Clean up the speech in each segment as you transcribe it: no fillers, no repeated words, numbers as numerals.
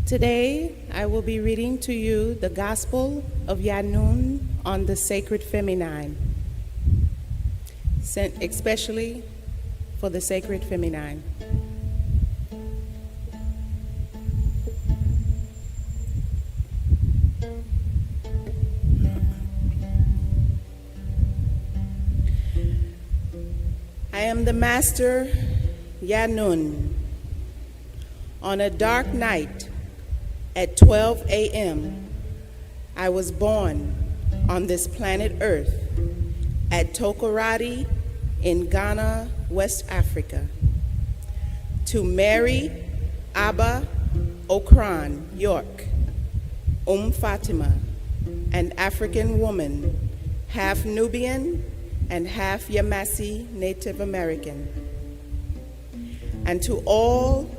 Today, I will be reading to you the Gospel of Yanun on the Sacred Feminine, sent especially for the Sacred Feminine. I am the Master Yanun. On a dark night at 12 a.m., I was born on this planet Earth at Tokoradi in Ghana, West Africa, to Mary Abba Okran York, Fatima, an African woman, half Nubian and half Yamasi Native American, and to all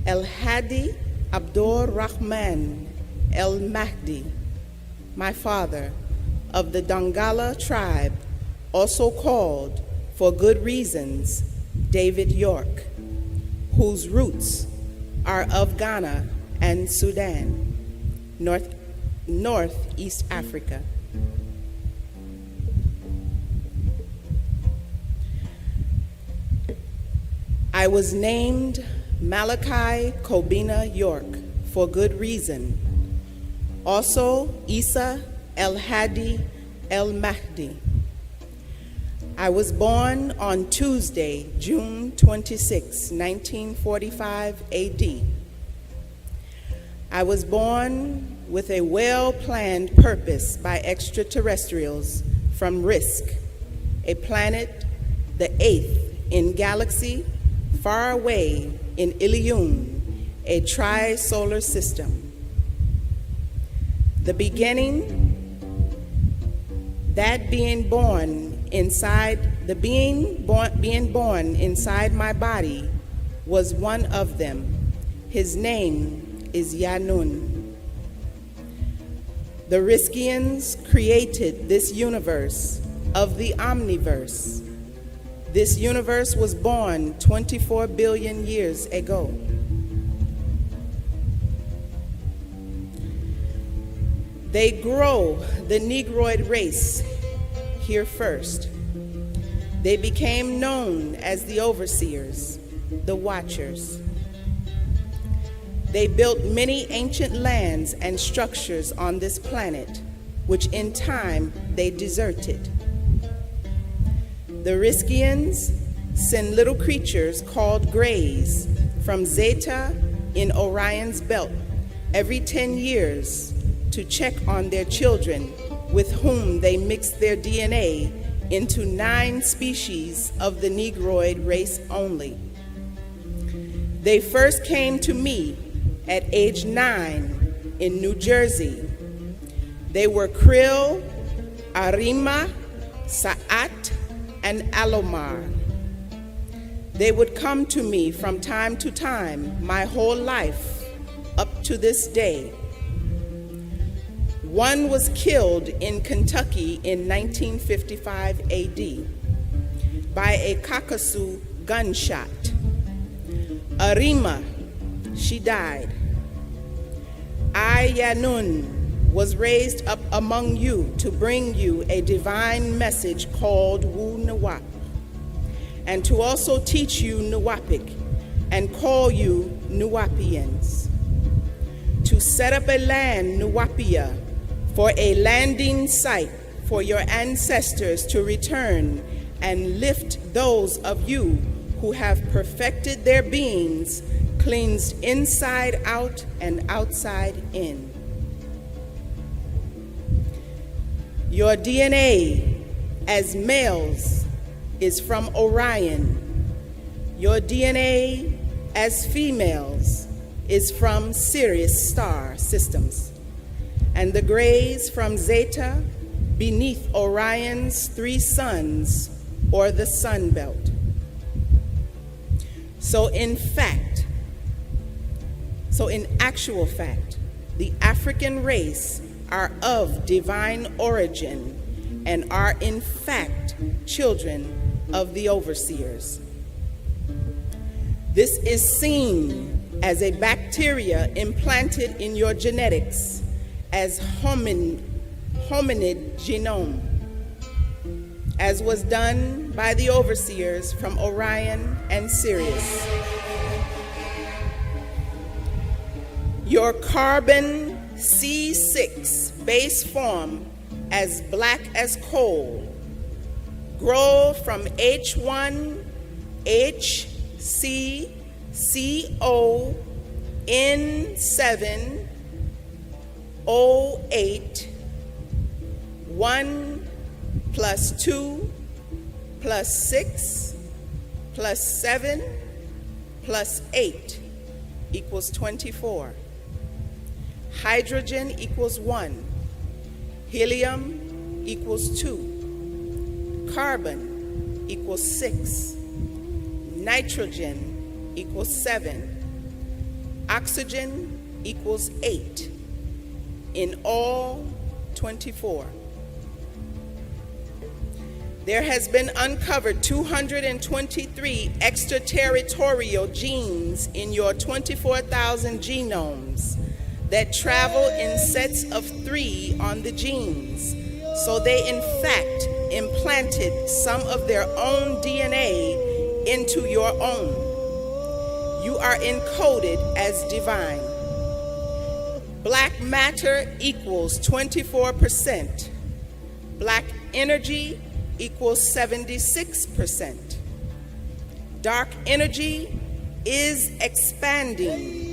El Hadi Abdur Rahman El Mahdi, my father, of the Dongala tribe, also called, for good reasons, David York, whose roots are of Ghana and Sudan, Northeast Africa. I was named Malachi Kobina York for good reason. Also, Isa El Hadi El Mahdi. I was born on Tuesday, June 26, 1945 AD. I was born with a well-planned purpose by extraterrestrials from Risk, a planet, the 8th in galaxy, far away in Ilium, a tri-solar system. The beginning, being born inside my body was one of them. His name is Yanun. The Riskians created this universe of the omniverse. This universe was born 24 billion years ago. They grow the Negroid race here first. They became known as the overseers, the watchers. They built many ancient lands and structures on this planet, which in time they deserted. The Riskians send little creatures called Greys from Zeta in Orion's belt every 10 years to check on their children, with whom they mix their DNA into 9 species of the Negroid race only. They first came to me at age 9 in New Jersey. They were Krill, Arima, Sa'at, and Alomar. They would come to me from time to time, my whole life, up to this day. One was killed in Kentucky in 1955 AD by a Kakasu gunshot. Arima, she died. I, Yanun, was raised up among you to bring you a divine message called Wu Nuwaupu, and to also teach you Nuwaupic and call you Nuwaupians, to set up a land, Nuwaupia, for a landing site for your ancestors to return and lift those of you who have perfected their beings, cleansed inside out and outside in. Your DNA as males is from Orion. Your DNA as females is from Sirius star systems, and the Greys from Zeta beneath Orion's 3 suns, or the Sun Belt. So in actual fact, the African race are of divine origin and are in fact children of the overseers. This is seen as a bacteria implanted in your genetics as hominid genome, as was done by the overseers from Orion and Sirius. Your carbon C6 base form as black as coal grow from H1HCCON7O8 1 plus 2 plus 6 plus 7 plus 8 equals 24. Hydrogen equals 1. Helium equals 2. Carbon equals 6. Nitrogen equals 7. Oxygen equals 8. In all, 24. There has been uncovered 223 extraterritorial genes in your 24,000 genomes that travel in sets of 3 on the genes. So they in fact implanted some of their own DNA into your own. You are encoded as divine. Black matter equals 24%. Black energy equals 76%. Dark energy is expanding.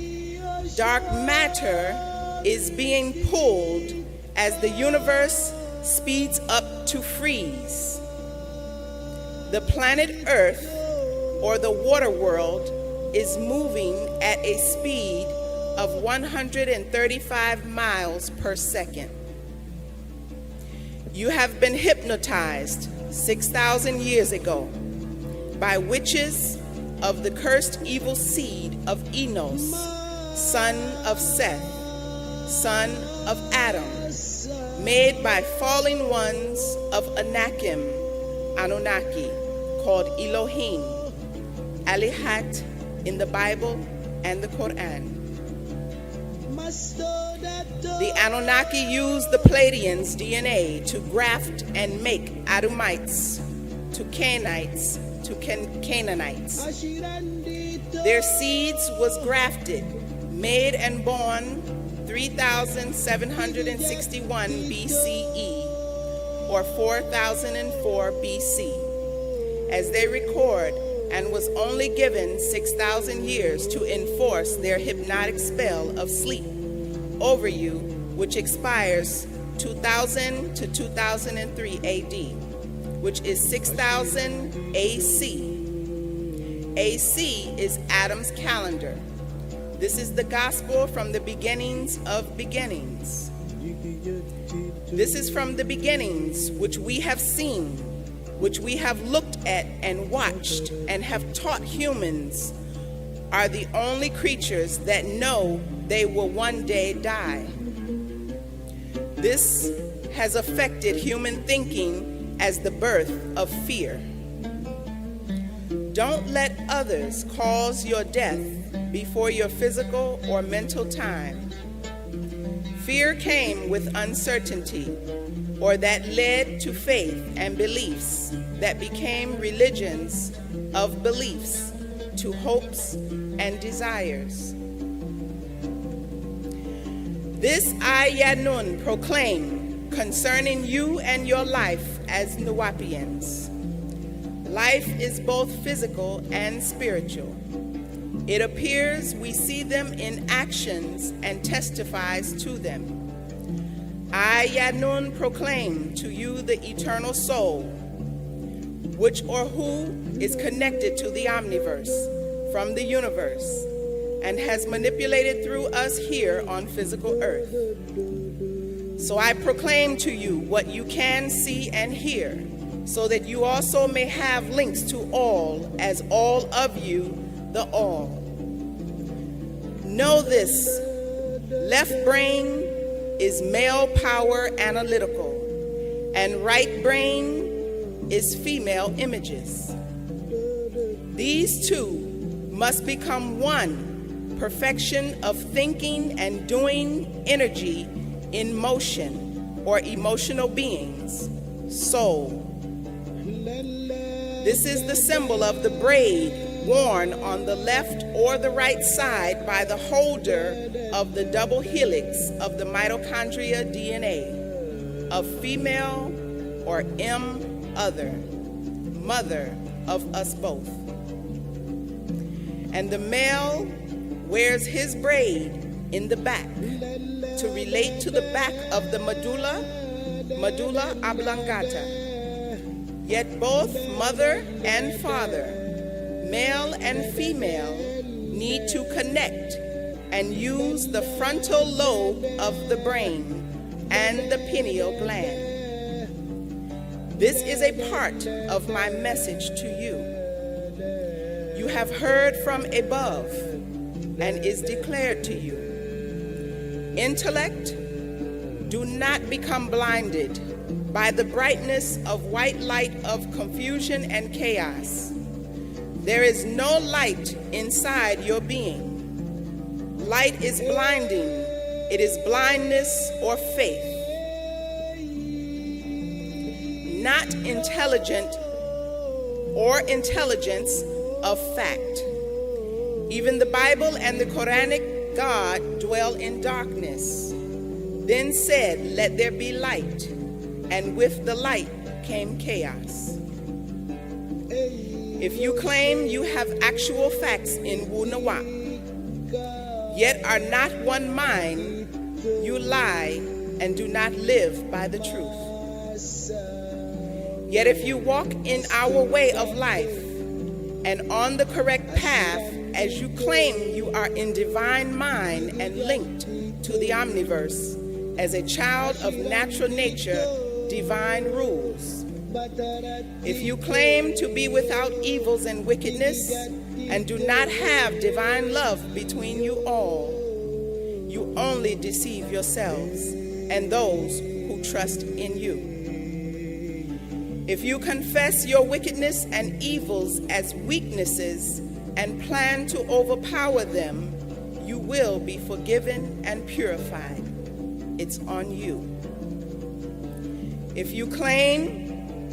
Dark matter is being pulled as the universe speeds up to freeze. The planet Earth, or the water world, is moving at a speed of 135 miles per second. You have been hypnotized 6,000 years ago by witches of the cursed evil seed of Enos, son of Seth, son of Adam, made by fallen ones of Anakim, Anunnaki, called Elohim, Alihat in the Bible and the Quran. The Anunnaki used the Pleiadians' DNA to graft and make Adumites to Cainites to Canaanites. Their seeds was grafted, made and born 3,761 BCE or 4004 BC, as they record, and was only given 6,000 years to enforce their hypnotic spell of sleep over you, which expires 2000 to 2003 AD, which is 6000 AC. AC is Adam's calendar. This is the gospel from the beginnings of beginnings. This is from the beginnings which we have seen, which we have looked at and watched and have taught humans are the only creatures that know they will one day die. This has affected human thinking as the birth of fear. Don't let others cause your death before your physical or mental time. Fear came with uncertainty, or that led to faith and beliefs that became religions of beliefs, to hopes and desires. This I Yanun proclaim concerning you and your life as Nuwaupians. Life is both physical and spiritual. It appears we see them in actions and testifies to them. I Yanun proclaim to you the eternal soul, which or who is connected to the omniverse from the universe and has manipulated through us here on physical earth. So I proclaim to you what you can see and hear, so that you also may have links to all, as all of you, the all. Know this: left brain is male power analytical, and right brain is female images. These two must become one perfection of thinking and doing energy in motion or emotional beings, soul. This is the symbol of the braid worn on the left or the right side by the holder of the double helix of the mitochondria DNA of female or M other, mother of us both. And the male wears his braid in the back to relate to the back of the medulla oblongata. Yet both mother and father, male and female, need to connect and use the frontal lobe of the brain and the pineal gland. This is a part of my message to you. You have heard from above and is declared to you. Intellect, do not become blinded by the brightness of white light of confusion and chaos. There is no light inside your being. Light is blinding. It is blindness or faith. Not intelligent or intelligence of fact. Even the Bible and the Quranic God dwell in darkness. Then said, let there be light. And with the light came chaos. If you claim you have actual facts in Nuwaupu, yet are not one mind, you lie and do not live by the truth. Yet if you walk in our way of life and on the correct path, as you claim you are in divine mind and linked to the omniverse as a child of natural nature, divine rules. If you claim to be without evils and wickedness and do not have divine love between you all, you only deceive yourselves and those who trust in you. If you confess your wickedness and evils as weaknesses and plan to overpower them, you will be forgiven and purified. It's on you. If you claim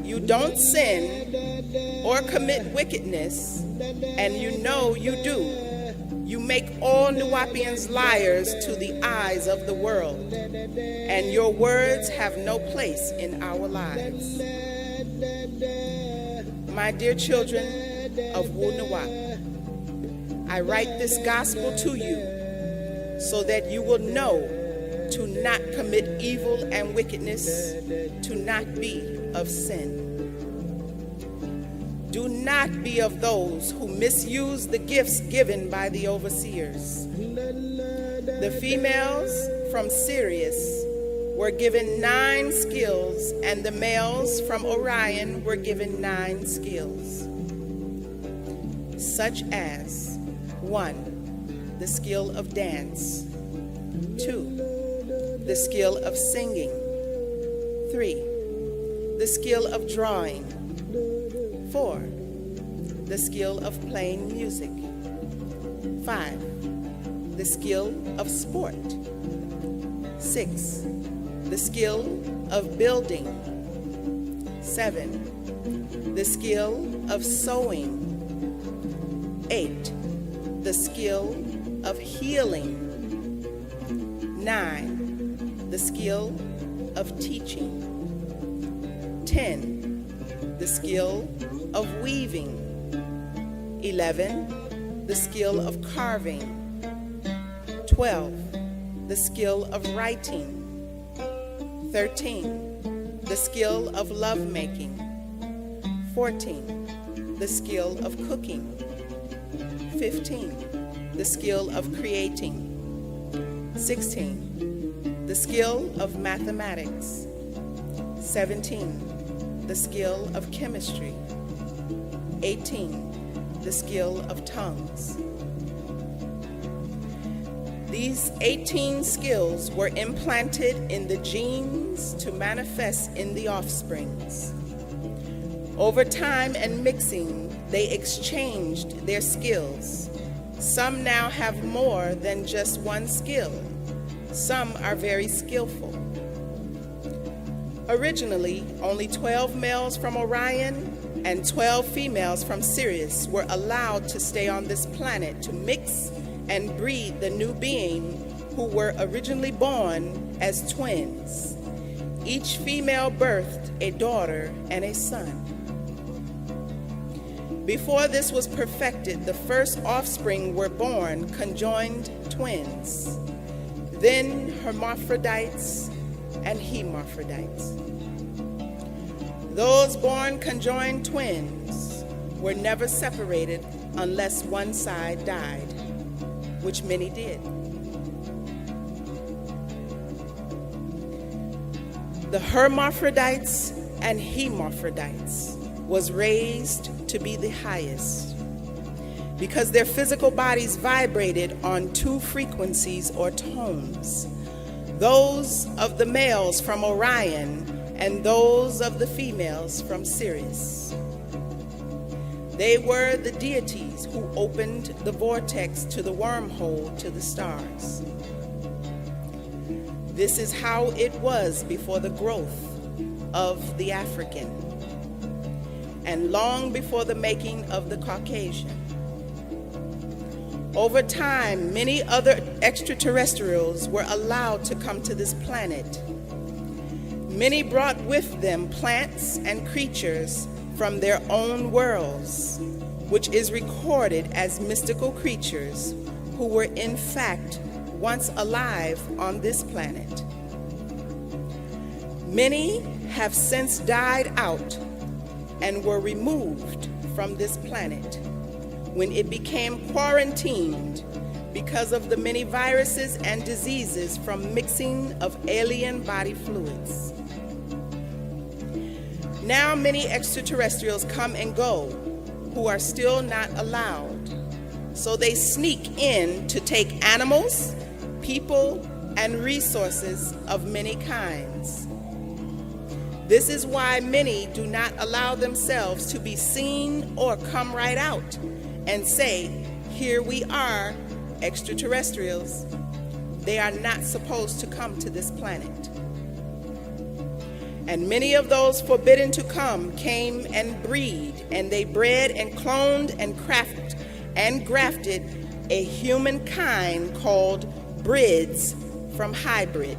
you don't sin or commit wickedness, and you know you do, you make all Nuwaupians liars to the eyes of the world, and your words have no place in our lives. My dear children of Nuwaupu, I write this gospel to you so that you will know to not commit evil and wickedness, to not be of sin. Do not be of those who misuse the gifts given by the overseers. The females from Sirius were given 9 skills, and the males from Orion were given 9 skills, such as 1, the skill of dance, 2, the skill of singing, 3, the skill of drawing, 4, the skill of playing music, 5, the skill of sport, 6, the skill of building, 7, the skill of sewing, 8, the skill of healing, 9, the skill of teaching, 10, the skill of weaving, 11, the skill of carving, 12, the skill of writing, 13, the skill of lovemaking, 14, the skill of cooking, 15, the skill of creating, 16, the skill of mathematics, 17, the skill of chemistry, 18, the skill of tongues. These 18 skills were implanted in the genes to manifest in the offsprings. Over time and mixing, they exchanged their skills, Some now have more than just one skill. Some are very skillful. Originally, only 12 males from Orion and 12 females from Sirius were allowed to stay on this planet to mix and breed the new being who were originally born as twins. Each female birthed a daughter and a son. Before this was perfected, the first offspring were born conjoined twins, then hermaphrodites and hermaphrodites. Those born conjoined twins were never separated unless one side died, which many did. The hermaphrodites and hermaphrodites was raised to be the highest because their physical bodies vibrated on two frequencies or tones, those of the males from Orion and those of the females from Sirius. They were the deities who opened the vortex to the wormhole to the stars. This is how it was before the growth of the African, and long before the making of the Caucasian. Over time, many other extraterrestrials were allowed to come to this planet. Many brought with them plants and creatures from their own worlds, which is recorded as mystical creatures who were in fact once alive on this planet. Many have since died out and were removed from this planet when it became quarantined because of the many viruses and diseases from mixing of alien body fluids. Now many extraterrestrials come and go who are still not allowed, so they sneak in to take animals, people, and resources of many kinds. This is why many do not allow themselves to be seen or come right out and say, "Here we are, extraterrestrials." They are not supposed to come to this planet. And many of those forbidden to come came and breed, and they bred and cloned and crafted and grafted a humankind called brids from hybrid.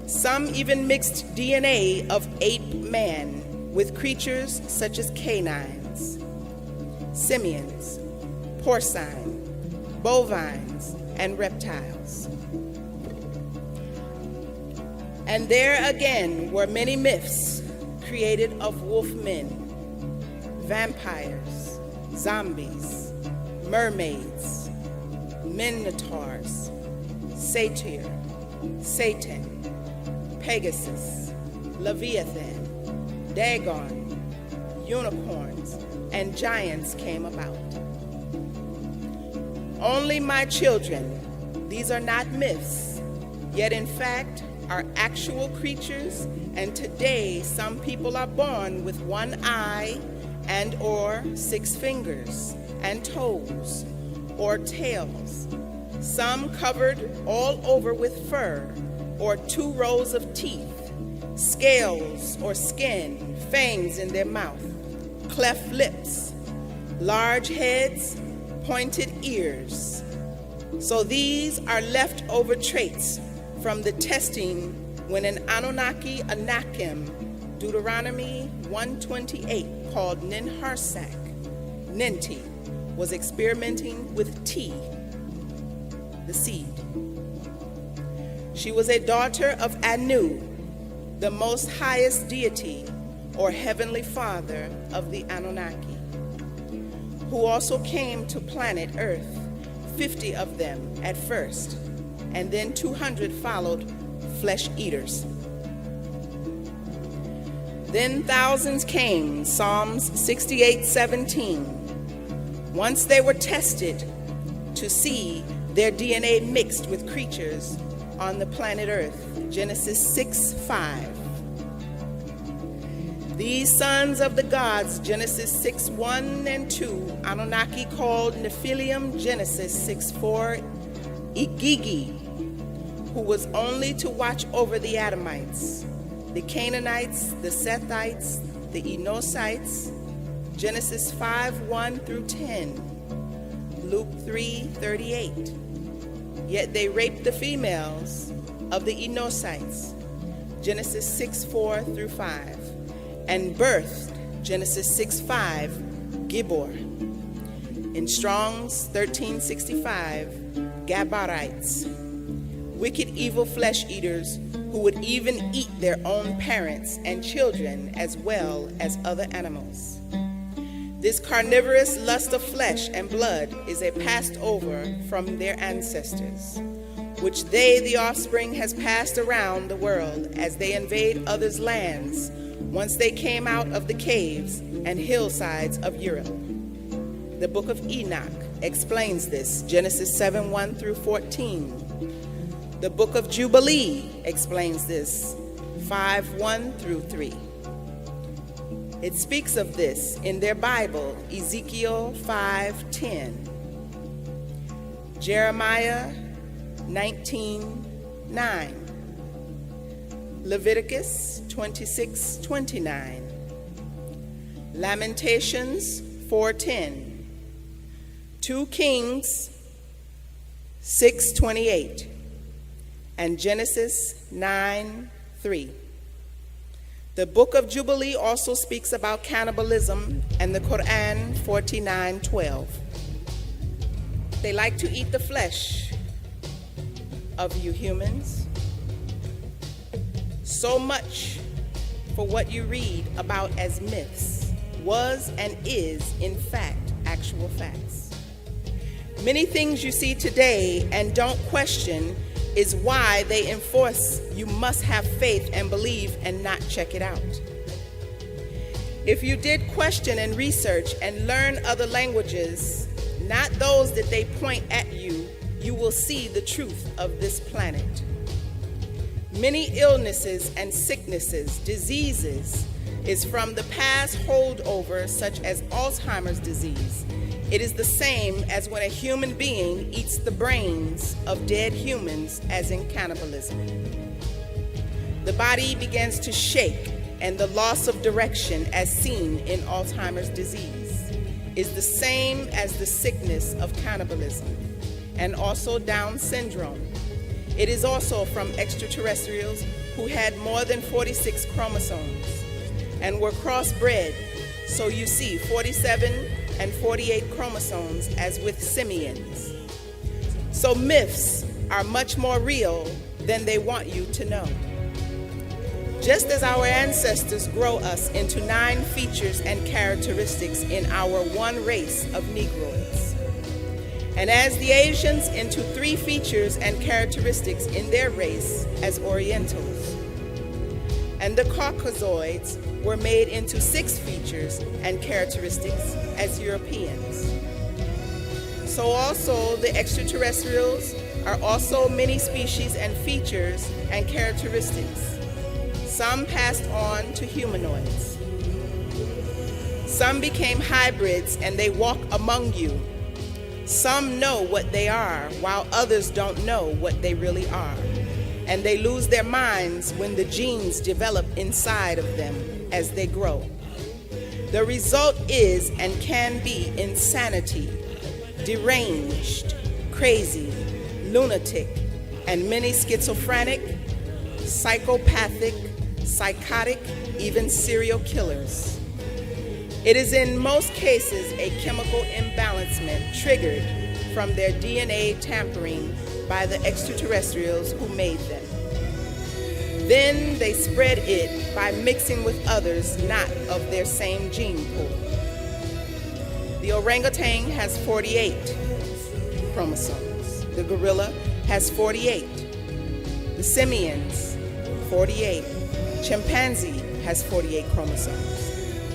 Some even mixed DNA of ape man with creatures such as canines, simians, porcine, bovines, and reptiles. And there again were many myths created of wolfmen, vampires, zombies, mermaids, minotaurs, satyr, Satan, Pegasus, Leviathan, Dagon, unicorns, and giants came about. Only my children, these are not myths, yet in fact are actual creatures, and today some people are born with one eye and or 6 fingers and toes or tails, some covered all over with fur or 2 rows of teeth, scales or skin, fangs in their mouth, cleft lips, large heads, pointed ears. So these are leftover traits from the testing when an Anunnaki Anakim, Deuteronomy 128, called Ninharsak, Ninti, was experimenting with tea, the seed. She was a daughter of Anu, the most highest deity or heavenly father of the Anunnaki, who also came to planet Earth, 50 of them at first, and then 200 followed flesh eaters. Then thousands came, Psalms 68:17. Once they were tested to see their DNA mixed with creatures on the planet Earth, Genesis 6:5. These sons of the gods, Genesis 6:1 and 2, Anunnaki called Nephilim, Genesis 6:4, Igigi, who was only to watch over the Adamites, the Canaanites, the Sethites, the Enosites, Genesis 5:1 through 10, Luke 3:38. Yet they raped the females of the Enosites, Genesis 6:4 through 5, and birthed, Genesis 6:5, Gibor. In Strong's 1365, Gabarites, wicked evil flesh eaters who would even eat their own parents and children as well as other animals. This carnivorous lust of flesh and blood is a passed over from their ancestors, which they, the offspring, has passed around the world as they invade others' lands once they came out of the caves and hillsides of Europe. The book of Enoch explains this, Genesis 7:1 through 14. The book of Jubilee explains this, 5:1 through 3. It speaks of this in their Bible, Ezekiel 5:10, Jeremiah 19:9, Leviticus 26:29, Lamentations 4:10, 2 Kings 6:28, and Genesis 9:3. The book of Jubilee also speaks about cannibalism, and the Quran 49:12. They like to eat the flesh of you humans. So much for what you read about as myths was and is, in fact, actual facts. Many things you see today and don't question is why they enforce you must have faith and believe and not check it out. If you did question and research and learn other languages, not those that they point at you, you will see the truth of this planet. Many illnesses and sicknesses, diseases, is from the past holdover, such as Alzheimer's disease. It is the same as when a human being eats the brains of dead humans, as in cannibalism. The body begins to shake, and the loss of direction, as seen in Alzheimer's disease, is the same as the sickness of cannibalism, and also Down syndrome. It is also from extraterrestrials who had more than 46 chromosomes and were crossbred, so you see 47 and 48 chromosomes as with simians. So myths are much more real than they want you to know. Just as our ancestors grow us into 9 features and characteristics in our one race of Negroids, and as the Asians into 3 features and characteristics in their race as Orientals, and the Caucasoids were made into 6 features and characteristics as Europeans. So also the extraterrestrials are also many species and features and characteristics. Some passed on to humanoids. Some became hybrids and they walk among you. Some know what they are, while others don't know what they really are. And they lose their minds when the genes develop inside of them as they grow. The result is and can be insanity, deranged, crazy, lunatic, and many schizophrenic, psychopathic, psychotic, even serial killers. It is in most cases a chemical imbalancement triggered from their DNA tampering by the extraterrestrials who made them. Then they spread it by mixing with others not of their same gene pool. The orangutan has 48 chromosomes. The gorilla has 48. The simians, 48. Chimpanzee has 48 chromosomes.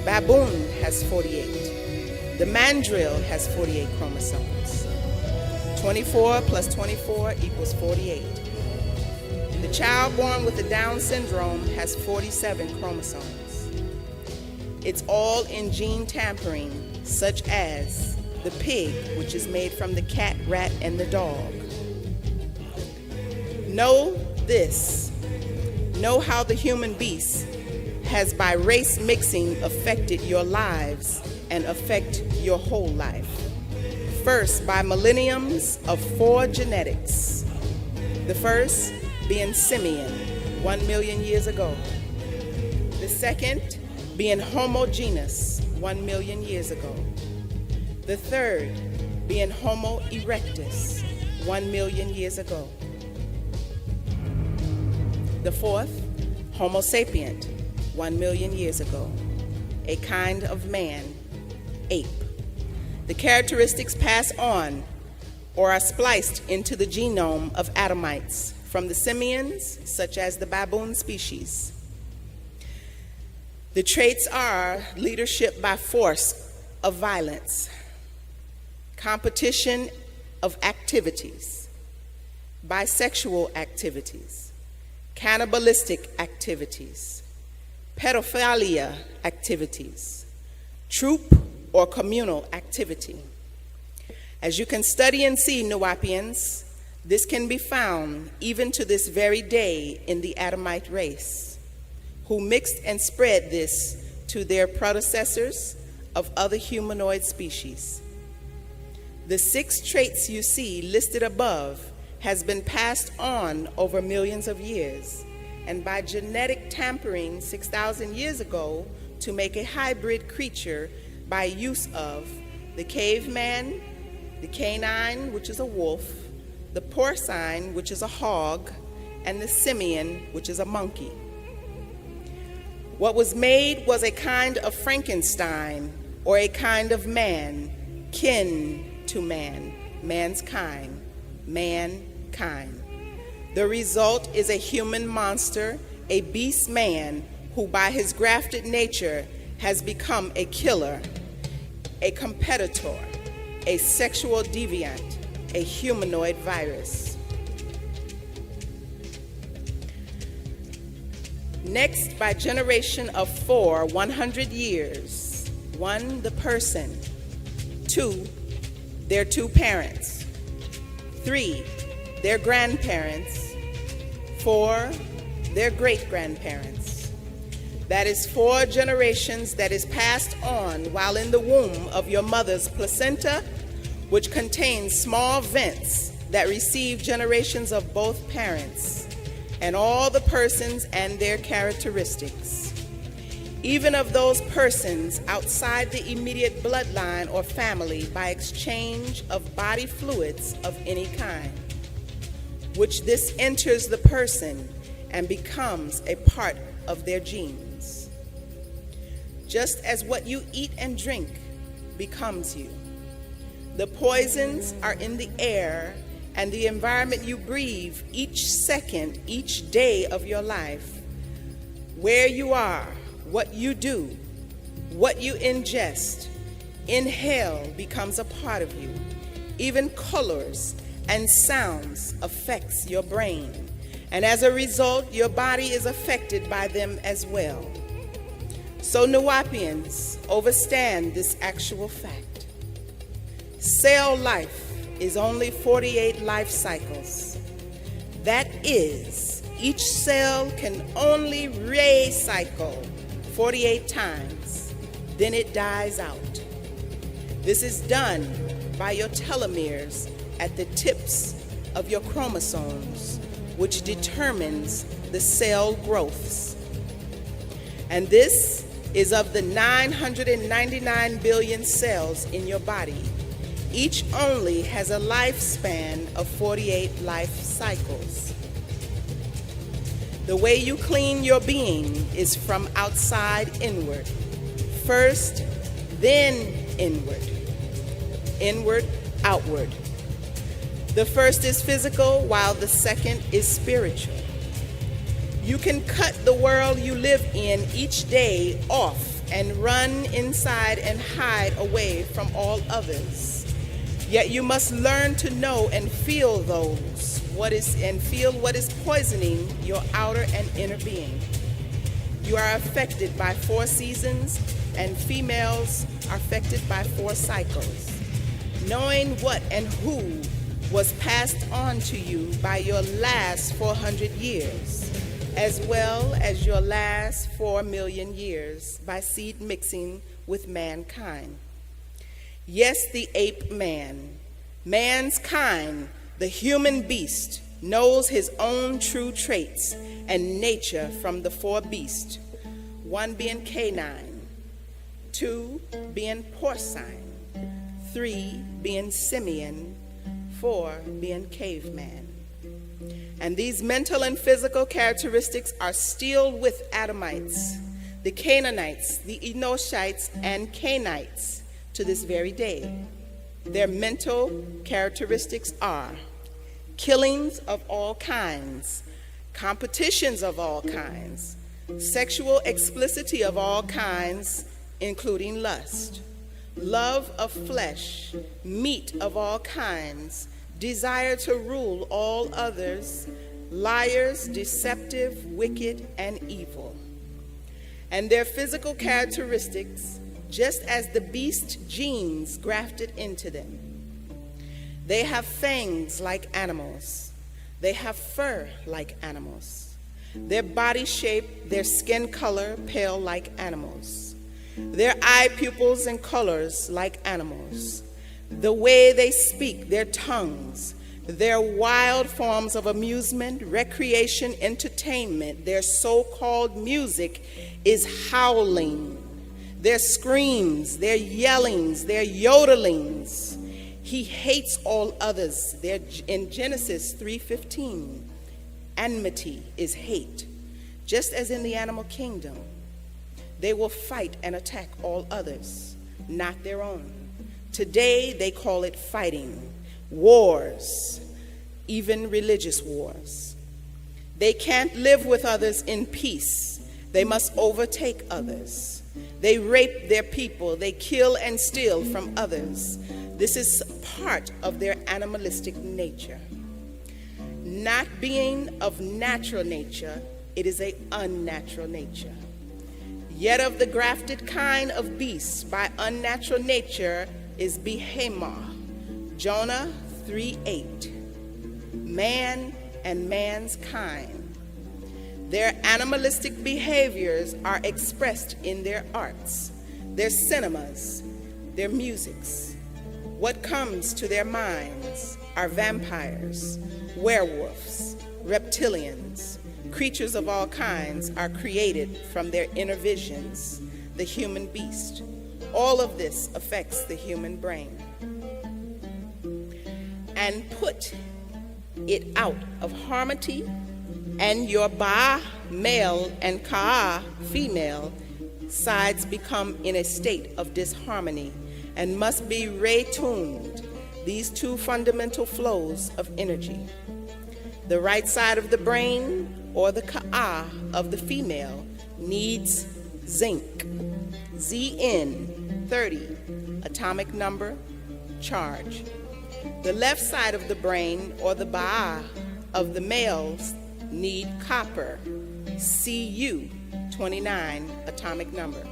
Baboon has 48. The mandrill has 48 chromosomes. 24 plus 24 equals 48. The child born with the Down syndrome has 47 chromosomes. It's all in gene tampering, such as the pig, which is made from the cat, rat, and the dog. Know this. Know how the human beast has by race mixing affected your lives and affect your whole life. First, by millenniums of 4 genetics. The first being simian, 1 million years ago. The second being homogeneous, 1 million years ago. The third being Homo erectus, 1 million years ago. The fourth, Homo sapient, 1 million years ago, a kind of man, ape. The characteristics pass on or are spliced into the genome of Adamites from the simians, such as the baboon species. The traits are leadership by force of violence, competition of activities, bisexual activities, cannibalistic activities, pedophilia activities, troop or communal activity. As you can study and see, Nuwaupians, this can be found even to this very day in the Adamite race, who mixed and spread this to their predecessors of other humanoid species. The 6 traits you see listed above has been passed on over millions of years, and by genetic tampering 6,000 years ago to make a hybrid creature by use of the caveman, the canine, which is a wolf, the porcine, which is a hog, and the simian, which is a monkey. What was made was a kind of Frankenstein, or a kind of man, kin to man, man's kind, mankind. The result is a human monster, a beast man, who by his grafted nature has become a killer, a competitor, a sexual deviant, a humanoid virus. Next, by generation of 4, 100 years, 1, the person, 2, their 2 parents, 3, their grandparents, 4, their great-grandparents. That is 4 generations that is passed on while in the womb of your mother's placenta, which contains small vents that receive generations of both parents and all the persons and their characteristics, even of those persons outside the immediate bloodline or family by exchange of body fluids of any kind, which this enters the person and becomes a part of their genes. Just as what you eat and drink becomes you. The poisons are in the air and the environment you breathe each second, each day of your life. Where you are, what you do, what you ingest, inhale becomes a part of you. Even colors and sounds affects your brain, and as a result, your body is affected by them as well. So Nuwaupians overstand this actual fact. Cell life is only 48 life cycles. That is, each cell can only recycle 48 times, then it dies out. This is done by your telomeres at the tips of your chromosomes, which determines the cell growths. And this is of the 999 billion cells in your body. Each only has a lifespan of 48 life cycles. The way you clean your being is from outside inward. First, then inward. Inward, outward. The first is physical, while the second is spiritual. You can cut the world you live in each day off and run inside and hide away from all others. Yet you must learn to know and feel what is poisoning your outer and inner being. You are affected by 4 seasons, and females are affected by 4 cycles. Knowing what and who was passed on to you by your last 400 years, as well as your last 4 million years by seed mixing with mankind. Yes, the ape man, man's kind, the human beast, knows his own true traits and nature from the 4 beasts, 1 being canine, 2 being porcine, 3 being simian, 4 being caveman. And these mental and physical characteristics are still with Adamites, the Canaanites, the Enoshites, and Canaanites to this very day. Their mental characteristics are killings of all kinds, competitions of all kinds, sexual explicitity of all kinds, including lust, love of flesh, meat of all kinds, desire to rule all others, liars, deceptive, wicked, and evil. And their physical characteristics, just as the beast genes grafted into them. They have fangs like animals. They have fur like animals. Their body shape, their skin color, pale like animals. Their eye pupils and colors like animals. The way they speak, their tongues, their wild forms of amusement, recreation, entertainment, their so-called music is howling. Their screams, their yellings, their yodelings. He hates all others. In Genesis 3:15, enmity is hate, just as in the animal kingdom. They will fight and attack all others, not their own. Today, they call it fighting, wars, even religious wars. They can't live with others in peace. They must overtake others. They rape their people. They kill and steal from others. This is part of their animalistic nature. Not being of natural nature, it is an unnatural nature. Yet of the grafted kind of beasts by unnatural nature is Behemoth, Jonah 3:8, man and man's kind. Their animalistic behaviors are expressed in their arts, their cinemas, their musics. What comes to their minds are vampires, werewolves, reptilians. Creatures of all kinds are created from their inner visions, the human beast. All of this affects the human brain. And put it out of harmony, and your Ba, male, and Ka, female, sides become in a state of disharmony and must be retuned, these 2 fundamental flows of energy. The right side of the brain, or the Ka'a of the female, needs zinc, Zn 30, atomic number, charge. The left side of the brain, or the Ba'a of the males, need copper, Cu 29, atomic number.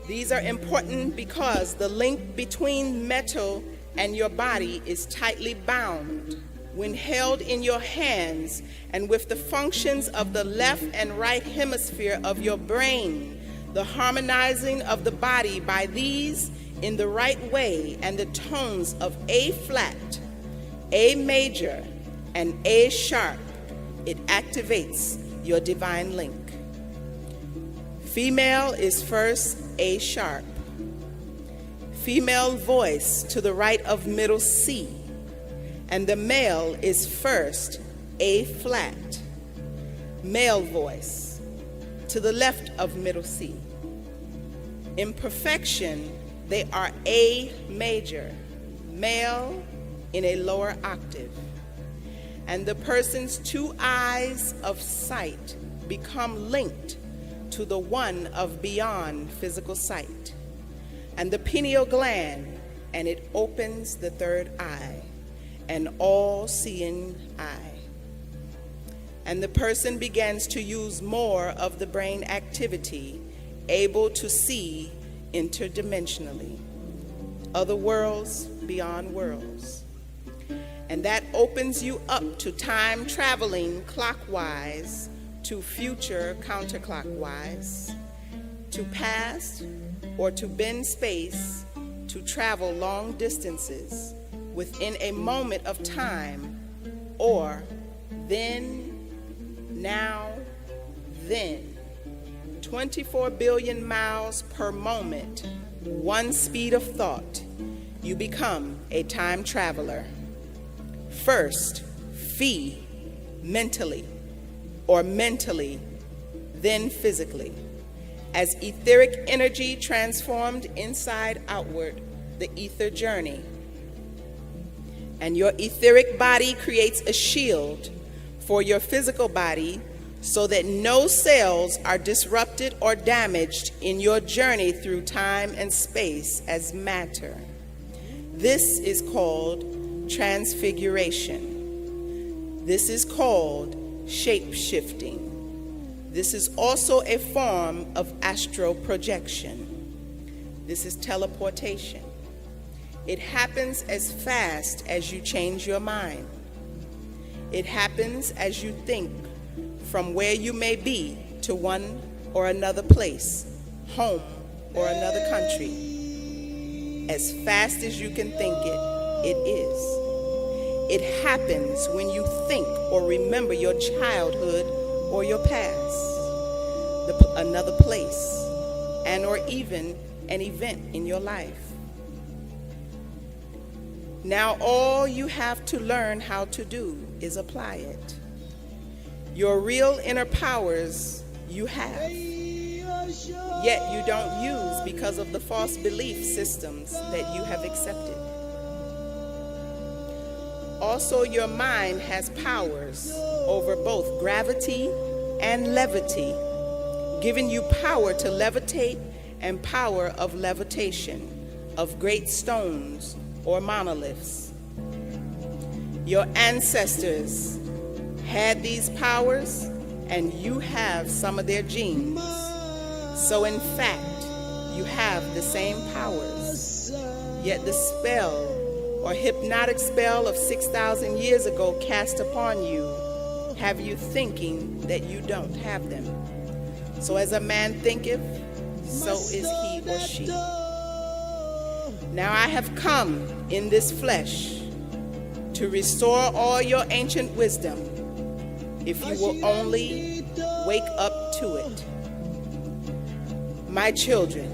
These are important because the link between metal and your body is tightly bound when held in your hands, and with the functions of the left and right hemisphere of your brain, the harmonizing of the body by these in the right way, and the tones of A flat, A major, and A sharp, it activates your divine link. Female is first A sharp. Female voice to the right of middle C, and the male is first A flat. Male voice to the left of middle C. In perfection, they are A major, male in a lower octave. And the person's 2 eyes of sight become linked to the one of beyond physical sight, and the pineal gland, and it opens the 3rd eye, an all-seeing eye. And the person begins to use more of the brain activity able to see interdimensionally, other worlds beyond worlds. And that opens you up to time traveling clockwise to future counterclockwise, to past or to bend space, to travel long distances within a moment of time, or then, now, then. 24 billion miles per moment, one speed of thought, you become a time traveler. First, fee, mentally, or mentally, then physically. As etheric energy transformed inside outward, the ether journey. And your etheric body creates a shield for your physical body so that no cells are disrupted or damaged in your journey through time and space as matter. This is called transfiguration. This is called shape-shifting. This is also a form of astral projection. This is teleportation. It happens as fast as you change your mind. It happens as you think from where you may be to one or another place, home or another country. As fast as you can think it, it is. It happens when you think or remember your childhood or your past, another place, and or even an event in your life. Now all you have to learn how to do is apply it. Your real inner powers you have, yet you don't use because of the false belief systems that you have accepted. Also, your mind has powers over both gravity and levity, giving you power to levitate and power of levitation of great stones or monoliths. Your ancestors had these powers, and you have some of their genes. So in fact, you have the same powers. Yet the spell or hypnotic spell of 6,000 years ago cast upon you have you thinking that you don't have them. So as a man thinketh, so is he or she. Now I have come in this flesh to restore all your ancient wisdom, if you will only wake up to it. My children,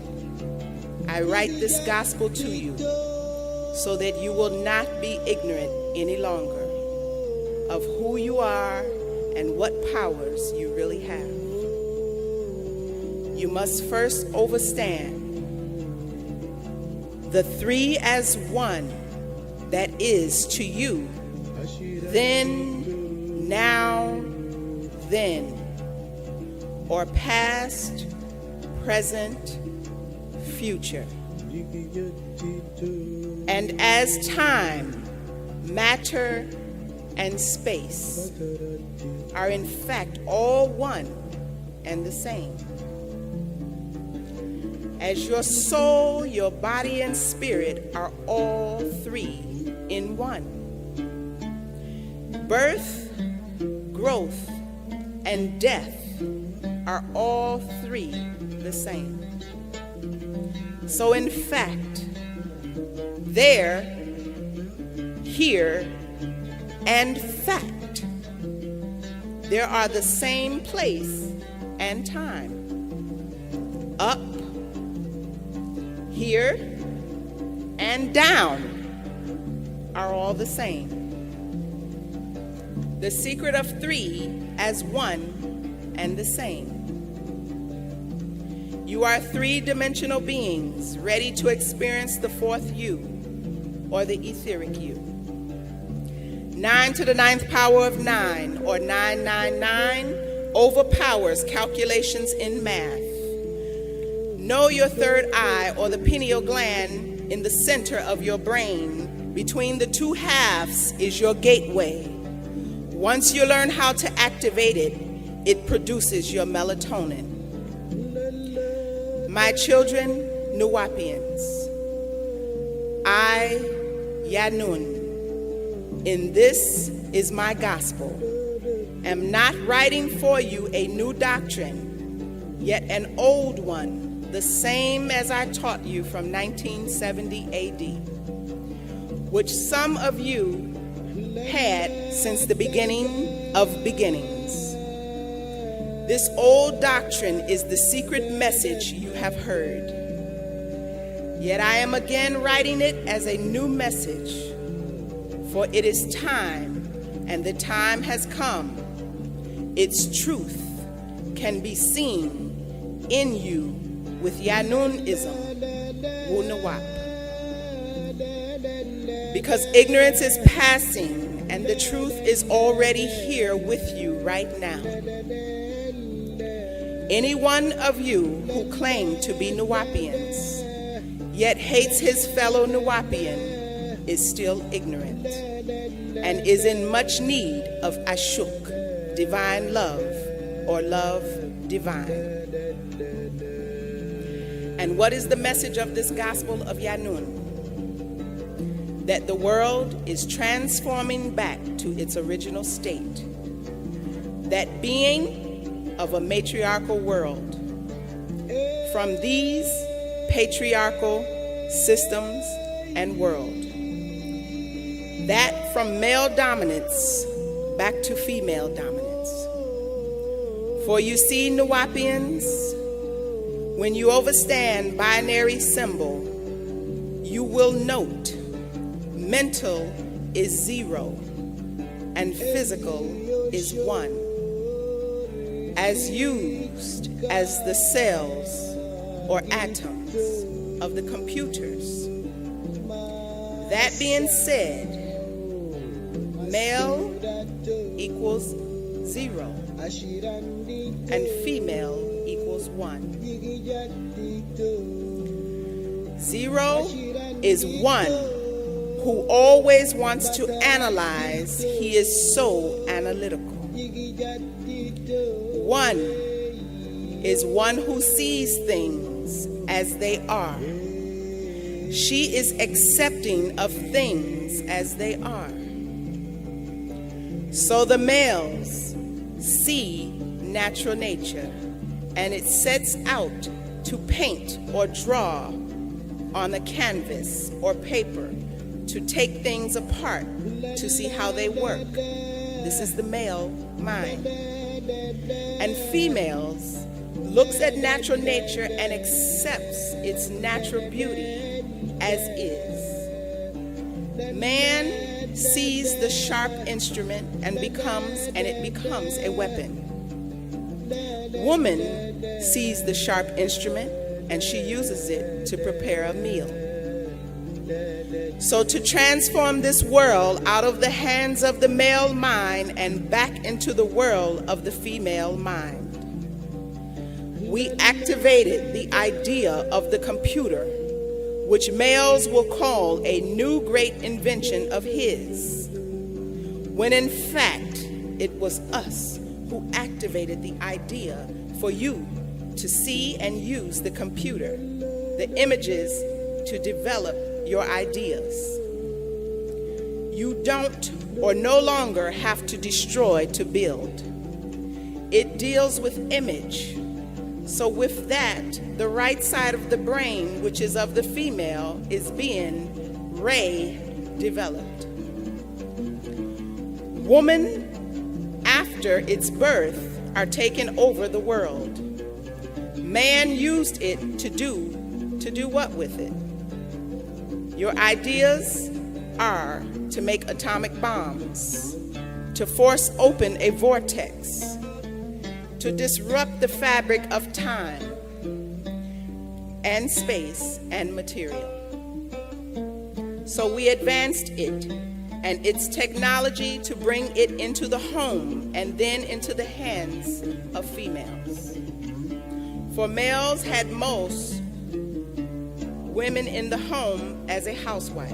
I write this gospel to you so that you will not be ignorant any longer of who you are and what powers you really have. You must first overstand the three as one that is to you, then, now, then, or past, present, future. And as time, matter, and space are in fact all one and the same. As your soul, your body, and spirit are all three in one. Birth, growth, and death are all three the same. So in fact, there, here, and fact, there are the same place and time. Up, here, and down are all the same. The secret of three as one and the same. You are three-dimensional beings ready to experience the fourth you, or the etheric you. 9 to the 9th power of 9, or 999, overpowers calculations in math. Know your third eye, or the pineal gland in the center of your brain, between the two halves, is your gateway. Once you learn how to activate it, it produces your melatonin. My children, Nuwaupians, I, Yanun, in this is my gospel, am not writing for you a new doctrine, yet an old one, the same as I taught you from 1970 AD, which some of you had since the beginning of beginnings. This old doctrine is the secret message you have heard. Yet I am again writing it as a new message, for it is time, and the time has come. Its truth can be seen in you with Yanunism, Nuwaupu. Because ignorance is passing, and the truth is already here with you right now. Any one of you who claim to be Nuwaupians, yet hates his fellow Nuwaupian, is still ignorant and is in much need of ashuk, divine love, or love divine. And what is the message of this gospel of Yanun? That the world is transforming back to its original state. That being of a matriarchal world. From these patriarchal systems and world. That from male dominance back to female dominance. For you see, Nuwaupians, when you overstand binary symbol, you will note mental is 0 and physical is 1. As used as the cells or atoms of the computers. That being said, male equals 0 and female equals 1. 0 is 1 who always wants to analyze. He is so analytical. 1 is one who sees things as they are. She is accepting of things as they are. So the males see natural nature, and it sets out to paint or draw on a canvas or paper, to take things apart, to see how they work. This is the male mind. And females looks at natural nature and accepts its natural beauty as is. Man sees the sharp instrument and it becomes a weapon. Woman sees the sharp instrument and she uses it to prepare a meal. So to transform this world out of the hands of the male mind and back into the world of the female mind, we activated the idea of the computer, which males will call a new great invention of his, when in fact it was us who activated the idea for you to see and use the computer, the images, to develop your ideas. You don't or no longer have to destroy to build. It deals with image. So with that, the right side of the brain, which is of the female, is being developed. Woman, after its birth, are taking over the world. Man used it to do what with it? Your ideas are to make atomic bombs, to force open a vortex, to disrupt the fabric of time and space and material. So we advanced it and its technology to bring it into the home and then into the hands of females. For males had most women in the home as a housewife.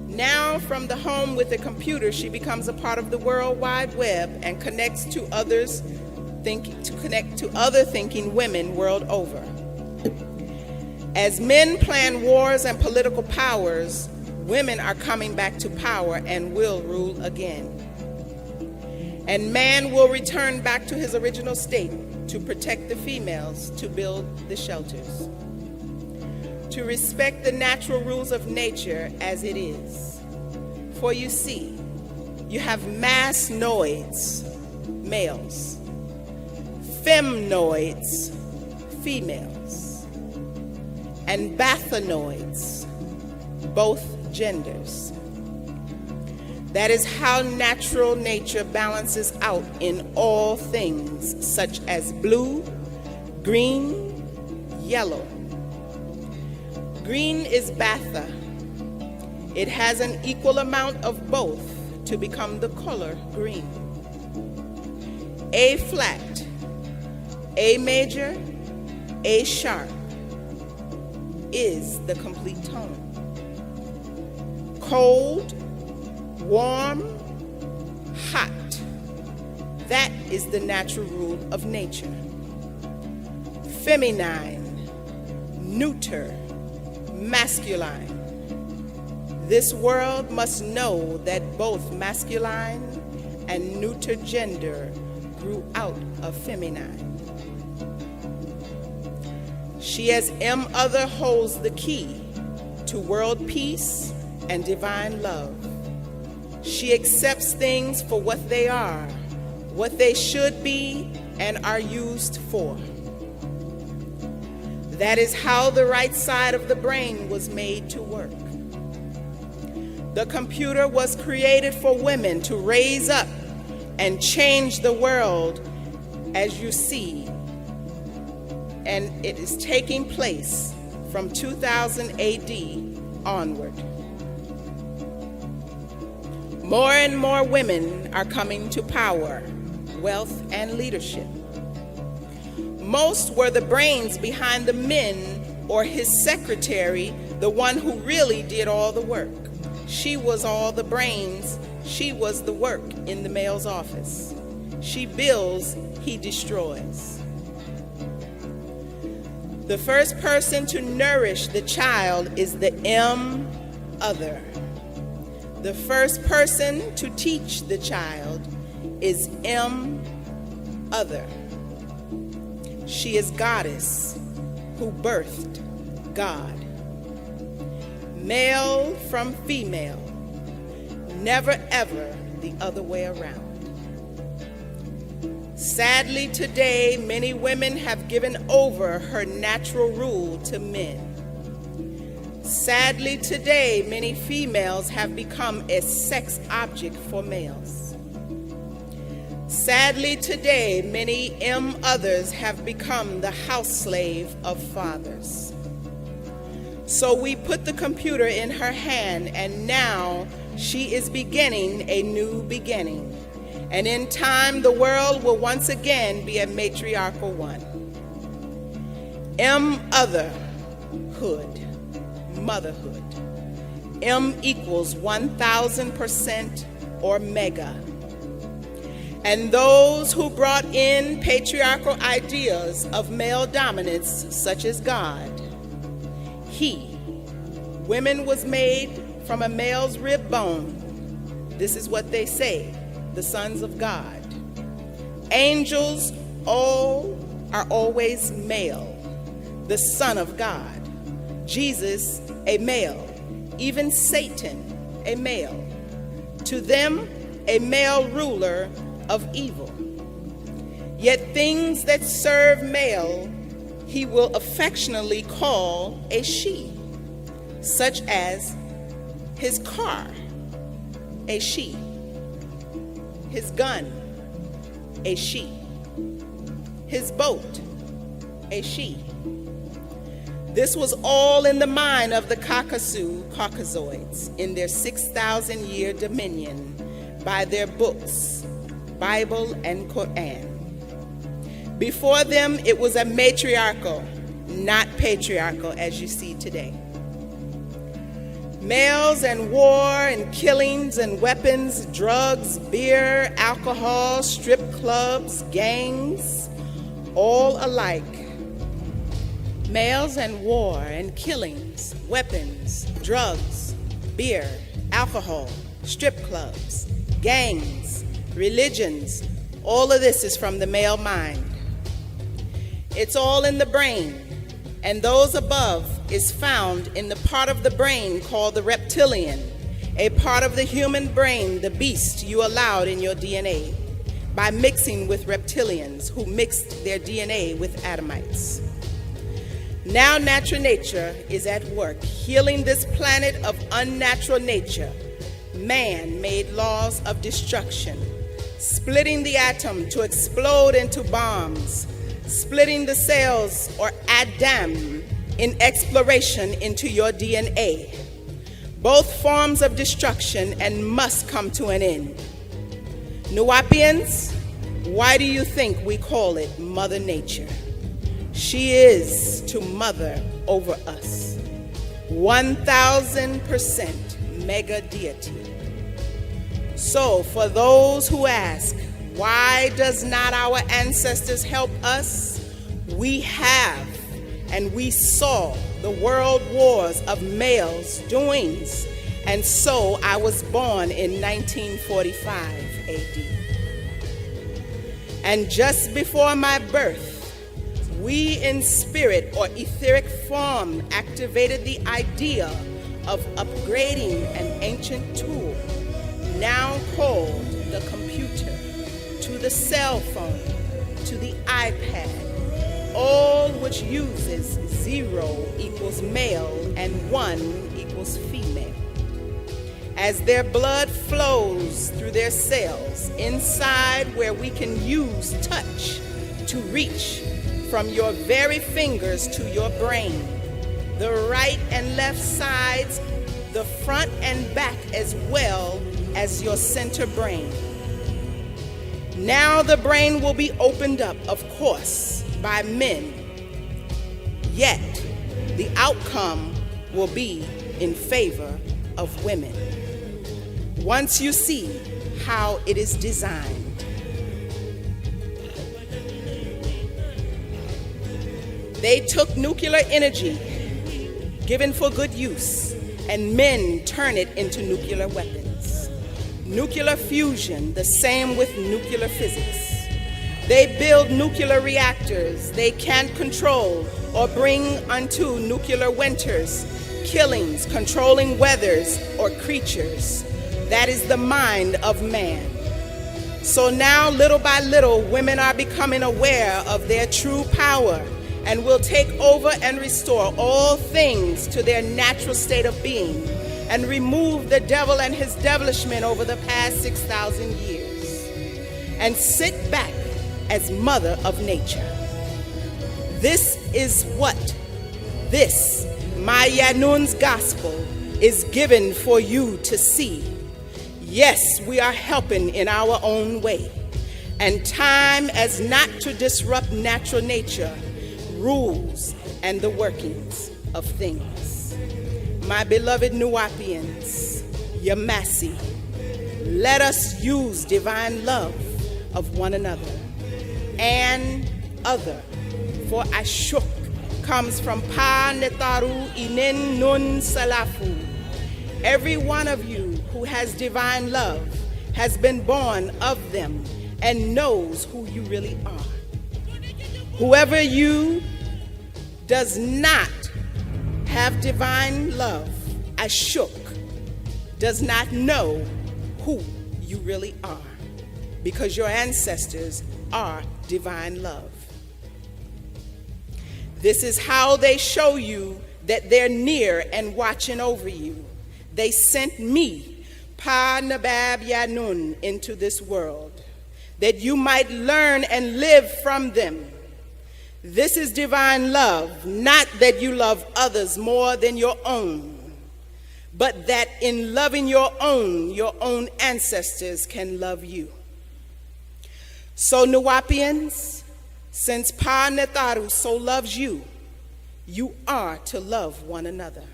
Now from the home with a computer, she becomes a part of the World Wide Web and connects to others to connect to other thinking women world over. As men plan wars and political powers, women are coming back to power and will rule again. And man will return back to his original state to protect the females, to build the shelters, to respect the natural rules of nature as it is. For you see, you have masnoids, males, femnoids, females, and bathanoids, both genders. That is how natural nature balances out in all things, such as blue, green, yellow. Green is batha. It has an equal amount of both to become the color green. A flat, A major, A sharp is the complete tone. Cold, warm, hot. That is the natural rule of nature. Feminine, neuter, masculine. This world must know that both masculine and neuter gender grew out of feminine. She as other holds the key to world peace and divine love. She accepts things for what they are, what they should be and are used for. That is how the right side of the brain was made to work. The computer was created for women to raise up and change the world as you see, and it is taking place from 2000 AD onward. More and more women are coming to power, wealth, and leadership. Most were the brains behind the men or his secretary, the one who really did all the work. She was all the brains, she was the work in the male's office. She builds, he destroys. The first person to nourish the child is the other. The first person to teach the child is other. She is goddess who birthed God. Male from female, never ever the other way around. Sadly, today, many women have given over her natural rule to men. Sadly, today, many females have become a sex object for males. Sadly, today, many others have become the house slave of fathers. So we put the computer in her hand, and now she is beginning a new beginning. And in time, the world will once again be a matriarchal one. Otherhood, motherhood. M equals 1,000% or mega. And those who brought in patriarchal ideas of male dominance, such as God, women was made from a male's rib bone. This is what they say, the sons of God. Angels all are always male, the son of God. Jesus, a male. Even Satan, a male. To them, a male ruler of evil. Yet things that serve male, he will affectionately call a she, such as his car, a she, his gun, a she, his boat, a she. This was all in the mind of the Caucasoids in their 6,000-year dominion by their books, Bible and Quran. Before them, it was a matriarchal, not patriarchal as you see today. Males and war and killings and weapons, drugs, beer, alcohol, strip clubs, gangs, all alike. Males and war and killings, weapons, drugs, beer, alcohol, strip clubs, gangs, religions, all of this is from the male mind. It's all in the brain, and those above is found in the part of the brain called the reptilian, a part of the human brain, the beast you allowed in your DNA by mixing with reptilians who mixed their DNA with Adamites. Now natural nature is at work, healing this planet of unnatural nature. Man made laws of destruction, splitting the atom to explode into bombs, splitting the cells or Adam in exploration into your DNA. Both forms of destruction and must come to an end. Nuwaupians, why do you think we call it Mother Nature? She is to mother over us. 1000% mega deity. So for those who ask, why does not our ancestors help us? We have, and we saw the world wars of males' doings, and so I was born in 1945 AD. And just before my birth, we in spirit or etheric form activated the idea of upgrading an ancient tool, now called the computer, to the cell phone, to the iPad, all which uses 0 equals male and 1 equals female. As their blood flows through their cells, inside where we can use touch to reach from your very fingers to your brain, the right and left sides, the front and back, as well as your center brain. Now the brain will be opened up, of course, by men, yet the outcome will be in favor of women. Once you see how it is designed. They took nuclear energy given for good use, and men turn it into nuclear weapons. Nuclear fusion, the same with nuclear physics. They build nuclear reactors they can't control or bring unto nuclear winters, killings, controlling weathers or creatures. That is the mind of man. So now, little by little, women are becoming aware of their true power and will take over and restore all things to their natural state of being and remove the devil and his devilishment over the past 6,000 years and sit back as mother of nature. This is what this, my Yanun's gospel, is given for you to see. Yes, we are helping in our own way, and time as not to disrupt natural nature, rules, and the workings of things. My beloved Nuwaupians, Yamasi, let us use divine love of one another and other, for Ashuk comes from Pa Netaru Inen Nun Salafu. Every one of you who has divine love has been born of them and knows who you really are. Whoever you does not have divine love, Ashuk, does not know who you really are, because your ancestors are divine love. This is how they show you that they're near and watching over you. They sent me, Pa Nabab Yanun, into this world, that you might learn and live from them. This is divine love, not that you love others more than your own, but that in loving your own ancestors can love you. So Nuwaupians, since Pa Netaru so loves you, you are to love one another.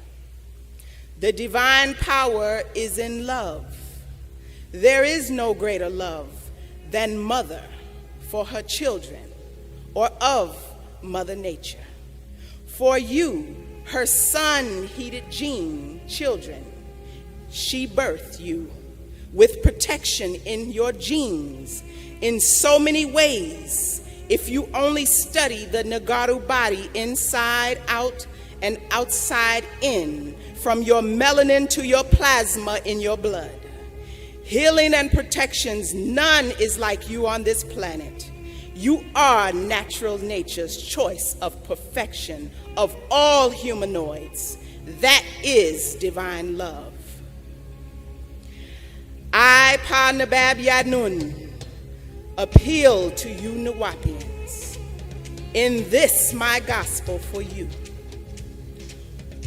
The divine power is in love. There is no greater love than mother for her children, or of Mother Nature. For you, her sun-heated gene children, she birthed you with protection in your genes in so many ways. If you only study the Nagaru body inside out and outside in, from your melanin to your plasma in your blood. Healing and protections, none is like you on this planet. You are natural nature's choice of perfection of all humanoids. That is divine love. I, Pa Nabab Yanun, appeal to you Nuwaupians in this my gospel for you,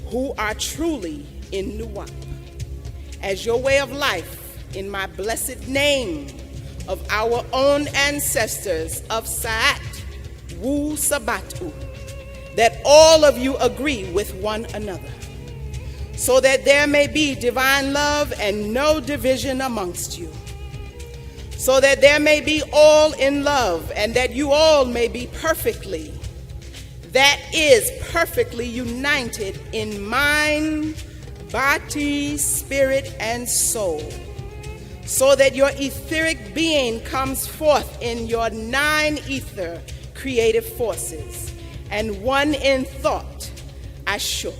who are truly in Nuwaupu, as your way of life, in my blessed name of our own ancestors of Saat, Wu Sabatu, that all of you agree with one another, so that there may be divine love and no division amongst you, so that there may be all in love, and that you all may be perfectly, that is perfectly united in mind, body, spirit, and soul, so that your etheric being comes forth in your 9 ether creative forces, and one in thought, Ashuk.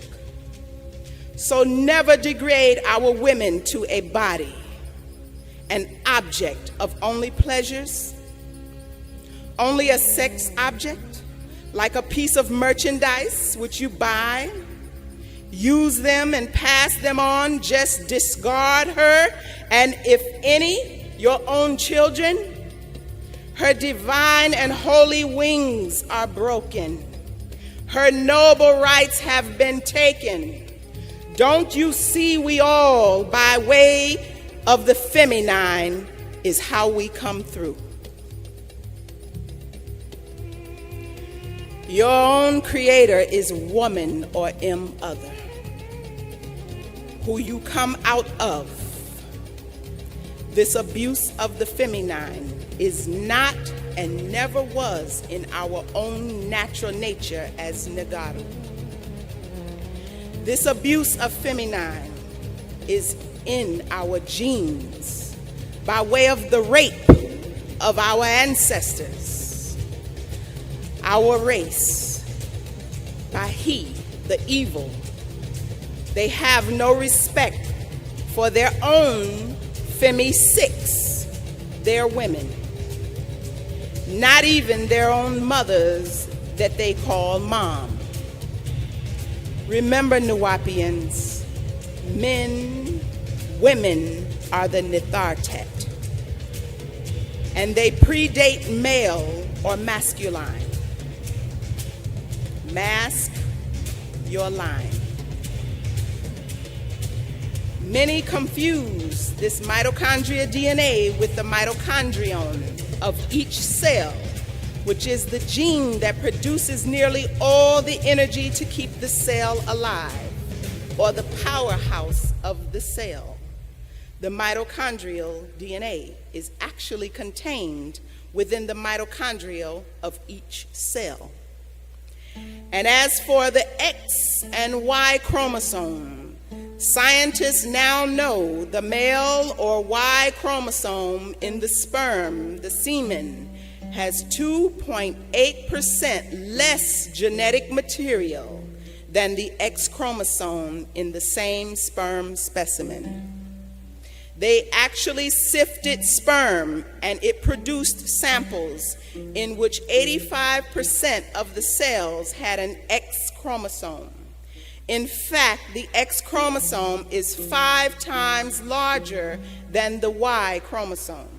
So never degrade our women to a body, an object of only pleasures, only a sex object, like a piece of merchandise which you buy, use them and pass them on, just discard her, and if any, your own children, her divine and holy wings are broken. Her noble rights have been taken. Don't you see we all, by way of the feminine, is how we come through. Your own creator is woman or other, who you come out of. This abuse of the feminine is not and never was in our own natural nature as Nagaru. This abuse of feminine is in our genes by way of the rape of our ancestors, our race, by he, the evil. They have no respect for their own Femi-6, their women, not even their own mothers that they call mom. Remember, Nuwaupians, men, women are the Nithartet, and they predate male or masculine. Mask your line. Many confuse this mitochondria DNA with the mitochondrion of each cell, which is the gene that produces nearly all the energy to keep the cell alive, or the powerhouse of the cell. The mitochondrial DNA is actually contained within the mitochondrial of each cell. And as for the X and Y chromosome, scientists now know the male or Y chromosome in the sperm, the semen, has 2.8% less genetic material than the X chromosome in the same sperm specimen. They actually sifted sperm and it produced samples in which 85% of the cells had an X chromosome. In fact, the X chromosome is 5 times larger than the Y chromosome,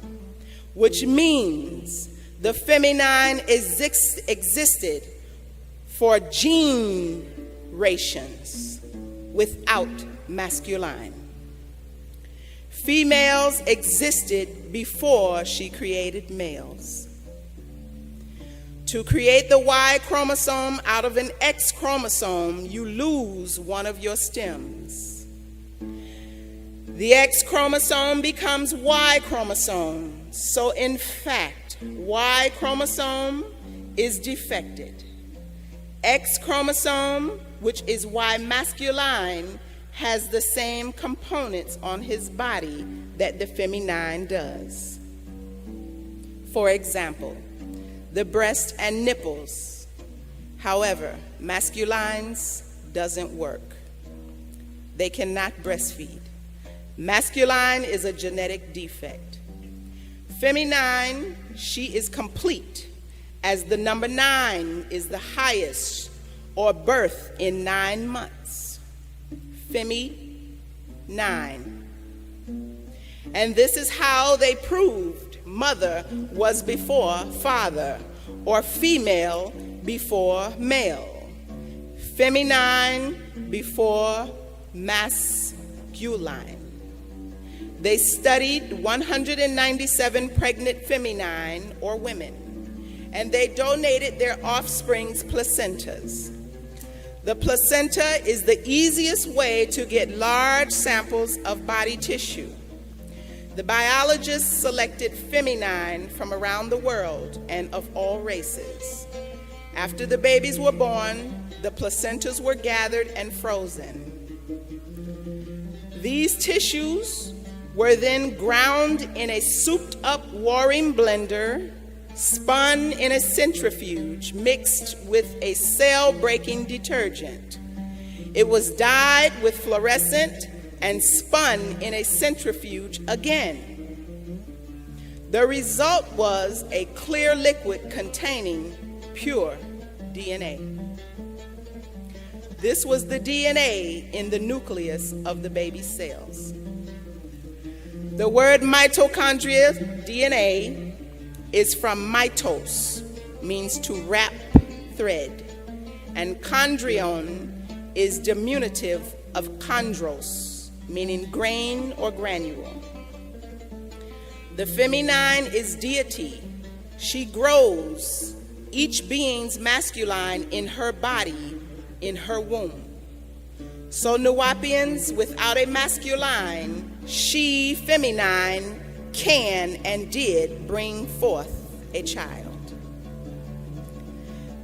which means the feminine existed for generations without masculine. Females existed before she created males. To create the Y chromosome out of an X chromosome, you lose one of your stems. The X chromosome becomes Y chromosome. So in fact, Y chromosome is defected. X chromosome, which is Y masculine, has the same components on his body that the feminine does. For example, the breast and nipples. However, masculines doesn't work. They cannot breastfeed. Masculine is a genetic defect. Feminine, she is complete, as the number 9 is the highest, or birth in 9 months. Femi 9. And this is how they proved mother was before father, or female before male. Feminine before masculine. They studied 197 pregnant feminine, or women, and they donated their offspring's placentas. The placenta is the easiest way to get large samples of body tissue. The biologists selected feminine from around the world and of all races. After the babies were born, the placentas were gathered and frozen. These tissues were then ground in a souped-up Waring blender, spun in a centrifuge mixed with a cell-breaking detergent. It was dyed with fluorescent and spun in a centrifuge again. The result was a clear liquid containing pure DNA. This was the DNA in the nucleus of the baby's cells. The word mitochondria, DNA, is from mitos, means to wrap, thread, and chondrion is diminutive of chondros, meaning grain or granule. The feminine is deity. She grows, each being's masculine in her body, in her womb. So Nuwaupians without a masculine, she, feminine, can and did bring forth a child.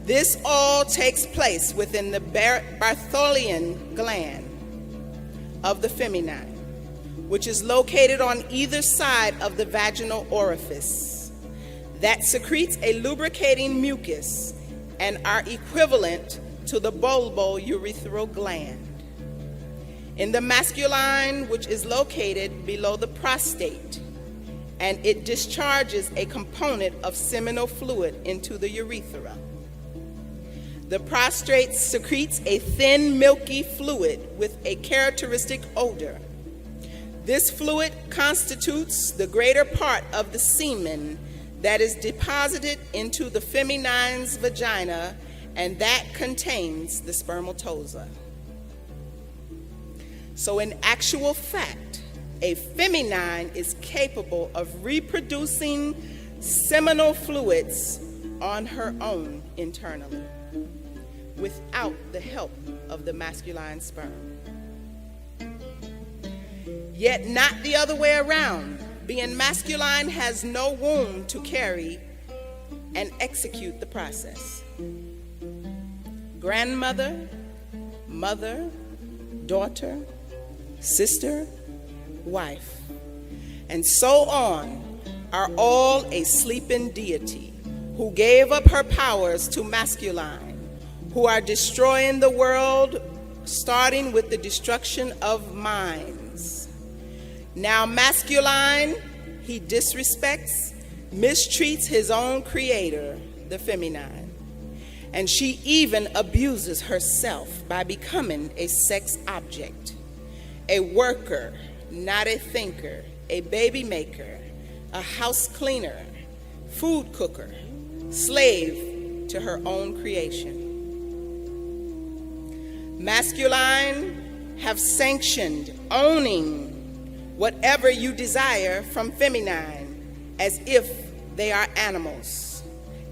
This all takes place within the Bartholian gland of the feminine, which is located on either side of the vaginal orifice, that secretes a lubricating mucus and are equivalent to the bulbourethral gland. In the masculine, which is located below the prostate, and it discharges a component of seminal fluid into the urethra. The prostate secretes a thin, milky fluid with a characteristic odor. This fluid constitutes the greater part of the semen that is deposited into the feminine's vagina, and that contains the spermatozoa. So in actual fact, a feminine is capable of reproducing seminal fluids on her own internally, without the help of the masculine sperm. Yet not the other way around. Being masculine has no womb to carry and execute the process. Grandmother, mother, daughter, sister, wife, and so on are all a sleeping deity who gave up her powers to masculine, who are destroying the world, starting with the destruction of minds. Now masculine, he disrespects, mistreats his own creator, the feminine, and she even abuses herself by becoming a sex object, a worker, not a thinker, a baby maker, a house cleaner, food cooker, slave to her own creation. Masculine have sanctioned owning whatever you desire from feminine as if they are animals,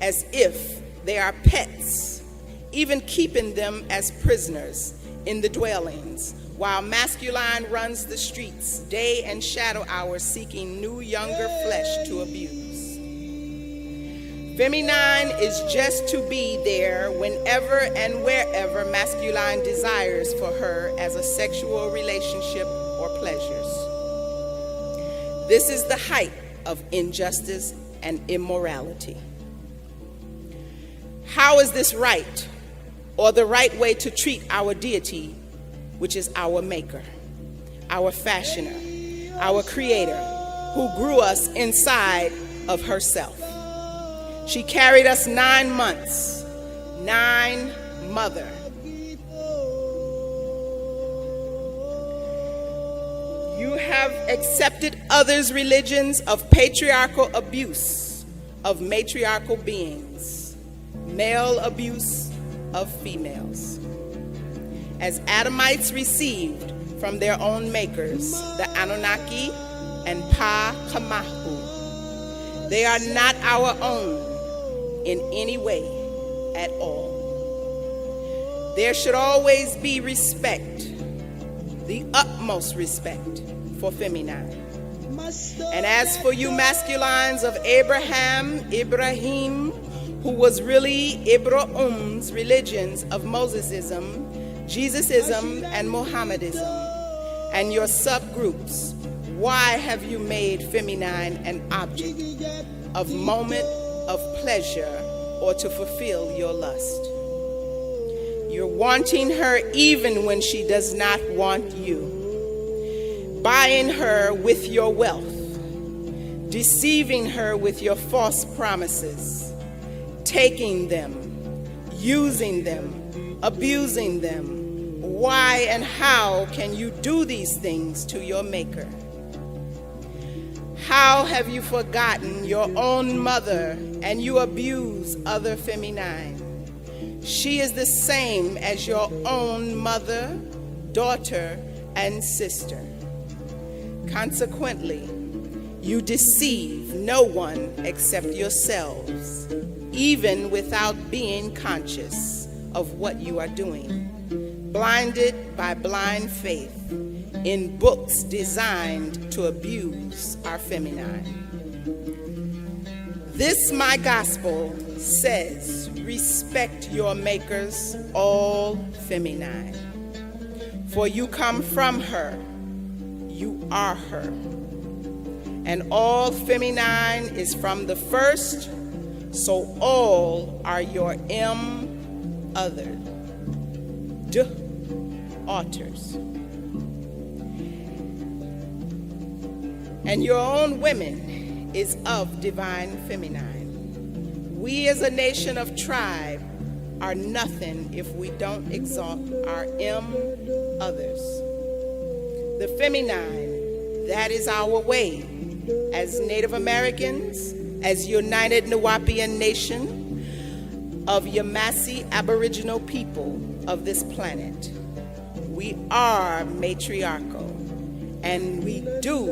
as if they are pets, even keeping them as prisoners in the dwellings, while masculine runs the streets day and shadow hours seeking new, younger flesh to abuse. Feminine is just to be there whenever and wherever masculine desires for her as a sexual relationship or pleasures. This is the height of injustice and immorality. How is this right, or the right way to treat our deity, which is our maker, our fashioner, our creator, who grew us inside of herself? She carried us 9 months, 9 mother. You have accepted others' religions of patriarchal abuse of matriarchal beings, male abuse of females. As Adamites received from their own makers, the Anunnaki and Pa-Kamahu, they are not our own in any way at all. There should always be respect, the utmost respect for feminine. And as for you masculines of Ibrahim, who was really Ibrahim's religions of Mosesism, Jesusism, and Mohammedism, and your subgroups, why have you made feminine an object of moment of pleasure or to fulfill your lust? You're wanting her even when she does not want you, buying her with your wealth, deceiving her with your false promises, taking them, using them, abusing them. Why and how can you do these things to your maker? How have you forgotten your own mother and you abuse other feminine? She is the same as your own mother, daughter, and sister. Consequently, you deceive no one except yourselves, even without being conscious of what you are doing, blinded by blind faith in books designed to abuse our feminine. This my gospel says, respect your makers, all feminine. For you come from her, you are her. And all feminine is from the first, so all are your other, daughters. And your own women is of divine feminine. We as a nation of tribe are nothing if we don't exalt our others. The feminine, that is our way as Native Americans, as United Nuwaupian Nation of Yamasee Aboriginal people of this planet. We are matriarchal, and we do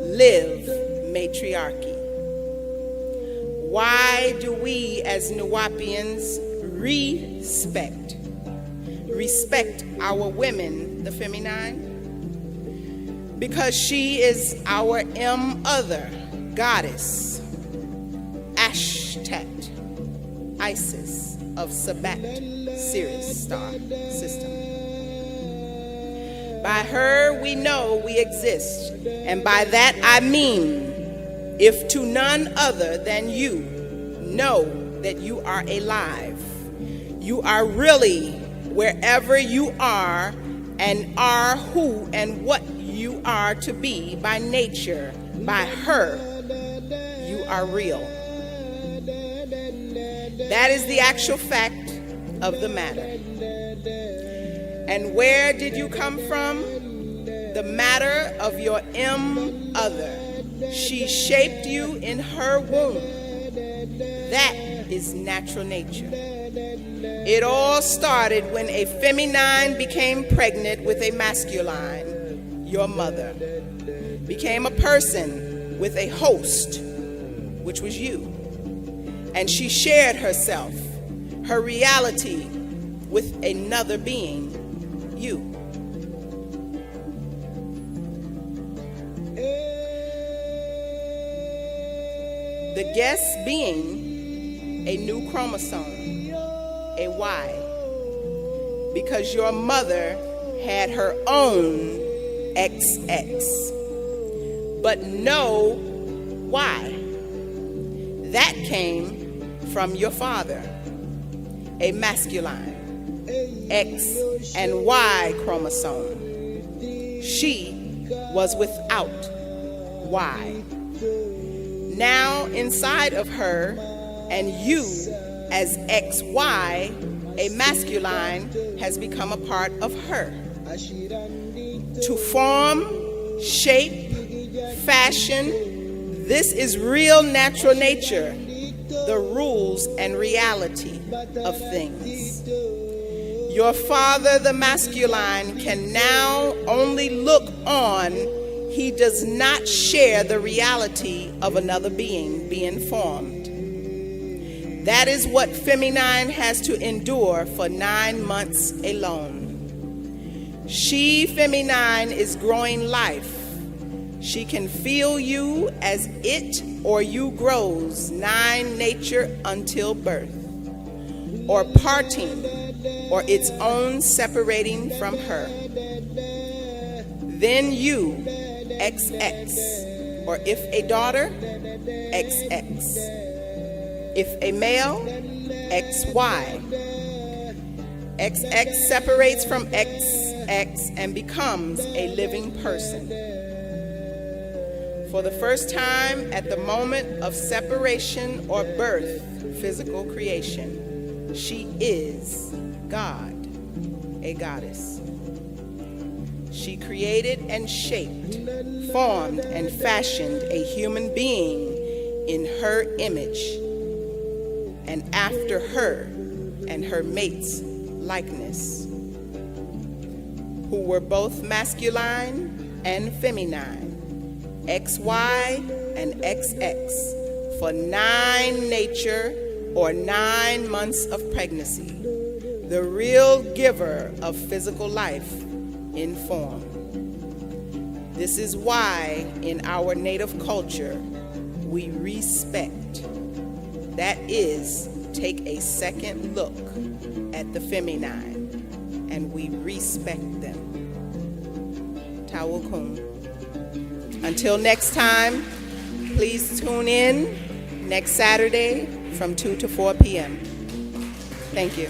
live matriarchy. Why do we as Nuwaupians respect our women, the feminine? Because she is our other goddess, Aakhakhtat, Isis of Sabat, Sirius star system. By her we know we exist, and by that I mean, if to none other than you know that you are alive, you are really wherever you are and are who and what you are to be by nature. By her, you are real. That is the actual fact of the matter. And where did you come from? The matter of your other. She shaped you in her womb. That is natural nature. It all started when a feminine became pregnant with a masculine. Your mother became a person with a host, which was you. And she shared herself, her reality, with another being, you. The guest being a new chromosome, a Y, because your mother had her own XX, but no Y. That came from your father, a masculine X and Y chromosome. She was without Y. Now inside of her and you as XY, a masculine has become a part of her. To form, shape, fashion, this is real natural nature, the rules and reality of things. Your father, the masculine, can now only look on. He does not share the reality of another being formed. That is what feminine has to endure for 9 months alone. She, feminine, is growing life. She can feel you as it or you grows 9 nature until birth, or parting, or its own separating from her. Then you, XX, or if a daughter, XX. If a male, XY. XX separates from XX and becomes a living person. For the first time at the moment of separation or birth, physical creation, she is God, a goddess. She created and shaped, formed and fashioned a human being in her image and after her and her mate's likeness, who were both masculine and feminine, XY and XX, for 9 nature or 9 months of pregnancy, the real giver of physical life in form. This is why in our native culture we respect, that is, take a second look at the feminine and we respect them. Tawakun. Until next time, please tune in next Saturday from 2 to 4 p.m. Thank you.